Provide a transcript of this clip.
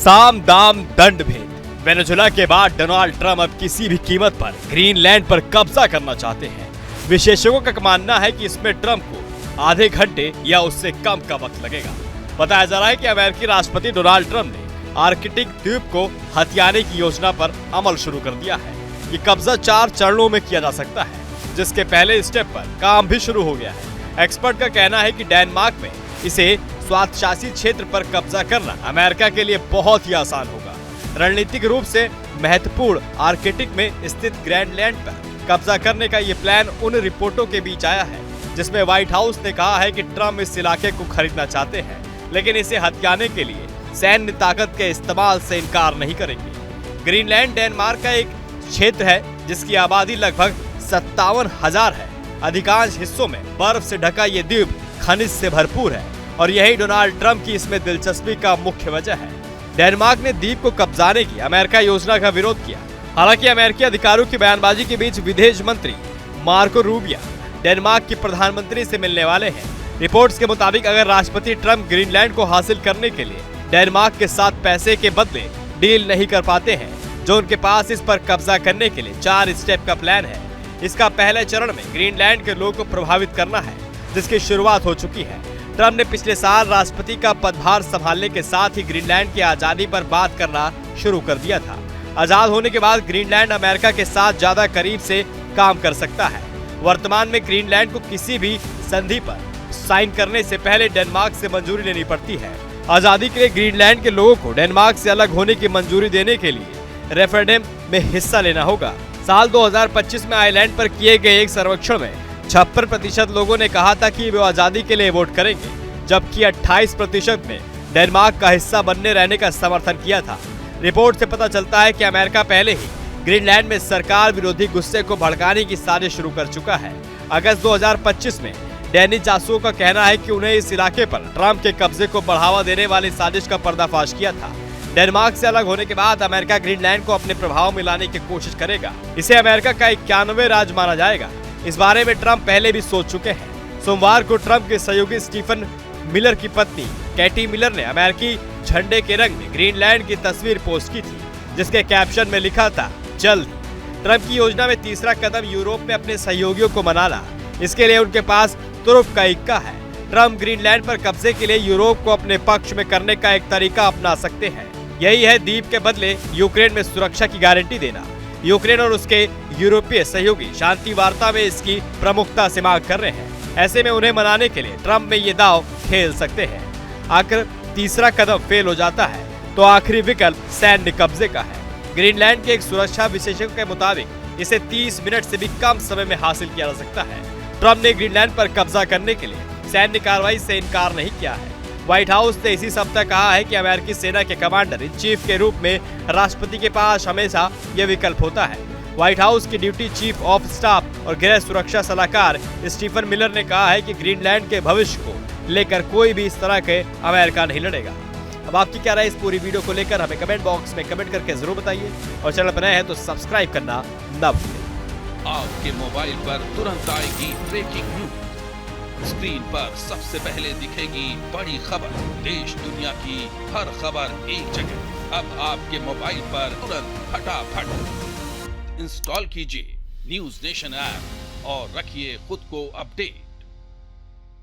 साम दाम दंड भेद। वेनेजुएला के बाद डोनाल्ड ट्रंप अब किसी भी कीमत पर ग्रीनलैंड पर कब्जा करना चाहते हैं। विशेषज्ञों का मानना है कि इसमें ट्रंप को आधे घंटे या उससे कम का वक्त लगेगा। बताया जा रहा है कि अमेरिकी राष्ट्रपति डोनाल्ड ट्रंप ने आर्कटिक द्वीप को हथियाने की योजना पर अमल शुरू कर दिया है। ये कब्जा 4 चरणों में किया जा सकता है, जिसके पहले स्टेप पर काम भी शुरू हो गया है। एक्सपर्ट का कहना है कि डेनमार्क में इसे स्वायत्तशासित क्षेत्र पर कब्जा करना अमेरिका के लिए बहुत ही आसान होगा। रणनीतिक रूप से महत्वपूर्ण आर्कटिक में स्थित ग्रीनलैंड पर कब्जा करने का ये प्लान उन रिपोर्टों के बीच आया है जिसमें व्हाइट हाउस ने कहा है कि ट्रंप इस इलाके को खरीदना चाहते हैं, लेकिन इसे हथियाने के लिए सैन्य ताकत के इस्तेमाल से इनकार नहीं करेंगे। ग्रीनलैंड डेनमार्क का एक क्षेत्र है जिसकी आबादी लगभग 57,000 है। अधिकांश हिस्सों में बर्फ से ढका ये द्वीप खनिज से भरपूर है और यही डोनाल्ड ट्रंप की इसमें दिलचस्पी का मुख्य वजह है। डेनमार्क ने द्वीप को कब्जाने की अमेरिका योजना का विरोध किया। हालांकि अमेरिकी अधिकारियों की बयानबाजी के बीच विदेश मंत्री मार्को रूबियो डेनमार्क के प्रधानमंत्री से मिलने वाले हैं। रिपोर्ट्स के मुताबिक अगर राष्ट्रपति ट्रंप ग्रीनलैंड को हासिल करने के लिए डेनमार्क के साथ पैसे के बदले डील नहीं कर पाते हैं, जो उनके पास इस पर कब्जा करने के लिए 4 स्टेप का प्लान है। इसका पहले चरण में ग्रीनलैंड के लोगों को प्रभावित करना है, जिसकी शुरुआत हो चुकी है। ट्रंप ने पिछले साल राष्ट्रपति का पदभार संभालने के साथ ही ग्रीनलैंड की आजादी पर बात करना शुरू कर दिया था। आजाद होने के बाद ग्रीनलैंड अमेरिका के साथ ज्यादा करीब से काम कर सकता है। वर्तमान में ग्रीनलैंड को किसी भी संधि पर साइन करने से पहले डेनमार्क से मंजूरी लेनी पड़ती है। आजादी के लिए ग्रीनलैंड के लोगों को डेनमार्क से अलग होने की मंजूरी देने के लिए रेफरेंडम में हिस्सा लेना होगा। साल 2025 में आइलैंड पर किए गए एक सर्वेक्षण में 56% लोगों ने कहा था कि वे आजादी के लिए वोट करेंगे, जबकि 28% ने डेनमार्क का हिस्सा बनने रहने का समर्थन किया था। रिपोर्ट से पता चलता है कि अमेरिका पहले ही ग्रीनलैंड में सरकार विरोधी गुस्से को भड़काने की साजिश शुरू कर चुका है। अगस्त 2025 में डेनिश जासूसों का कहना है कि उन्हें इस इलाके पर ट्रंप के कब्जे को बढ़ावा देने वाली साजिश का पर्दाफाश किया था। डेनमार्क से अलग होने के बाद अमेरिका ग्रीनलैंड को अपने प्रभाव में लाने की कोशिश करेगा। इसे अमेरिका का 91वां राज्य माना जाएगा। इस बारे में ट्रंप पहले भी सोच चुके हैं। सोमवार को ट्रंप के सहयोगी स्टीफन मिलर की पत्नी कैटी मिलर ने अमेरिकी झंडे के रंग में ग्रीनलैंड की तस्वीर पोस्ट की थी, जिसके कैप्शन में लिखा था जल्द। ट्रंप की योजना में तीसरा कदम यूरोप में अपने सहयोगियों को मनाना। इसके लिए उनके पास तुरुप का इक्का है। ट्रंप ग्रीनलैंड पर कब्जे के लिए यूरोप को अपने पक्ष में करने का एक तरीका अपना सकते हैं। यही है द्वीप के बदले यूक्रेन में सुरक्षा की गारंटी देना। यूक्रेन और उसके यूरोपीय सहयोगी शांति वार्ता में इसकी प्रमुखता से मांग कर रहे हैं। ऐसे में उन्हें मनाने के लिए ट्रंप में ये दाव खेल सकते हैं। आखिर तीसरा कदम फेल हो जाता है तो आखिरी विकल्प सैन्य कब्जे का है। ग्रीनलैंड के एक सुरक्षा विशेषज्ञ के मुताबिक इसे 30 मिनट से भी कम समय में हासिल किया जा सकता है। ट्रंप ने ग्रीनलैंड पर कब्जा करने के लिए सैन्य कार्रवाई से इनकार नहीं किया है। व्हाइट हाउस ने इसी सप्ताह कहा है कि अमेरिकी सेना के कमांडर इन चीफ के रूप में राष्ट्रपति के पास हमेशा यह विकल्प होता है। व्हाइट हाउस की डिप्टी चीफ ऑफ स्टाफ और गृह सुरक्षा सलाहकार स्टीफन मिलर ने कहा है कि ग्रीनलैंड के भविष्य को लेकर कोई भी इस तरह के अमेरिका नहीं लड़ेगा। अब आपकी क्या राय इस पूरी वीडियो को लेकर हमें कमेंट बॉक्स में कमेंट करके जरूर बताइए और चैनल पर नए हैं तो सब्सक्राइब करना न भूलें। आपके मोबाइल पर तुरंत आएगी ब्रेकिंग न्यूज। स्क्रीन पर सबसे पहले दिखेगी बड़ी खबर। देश दुनिया की हर खबर एक जगह। अब आपके मोबाइल पर तुरंत फटाफट इंस्टॉल कीजिए न्यूज़ नेशन ऐप और रखिए खुद को अपडेट।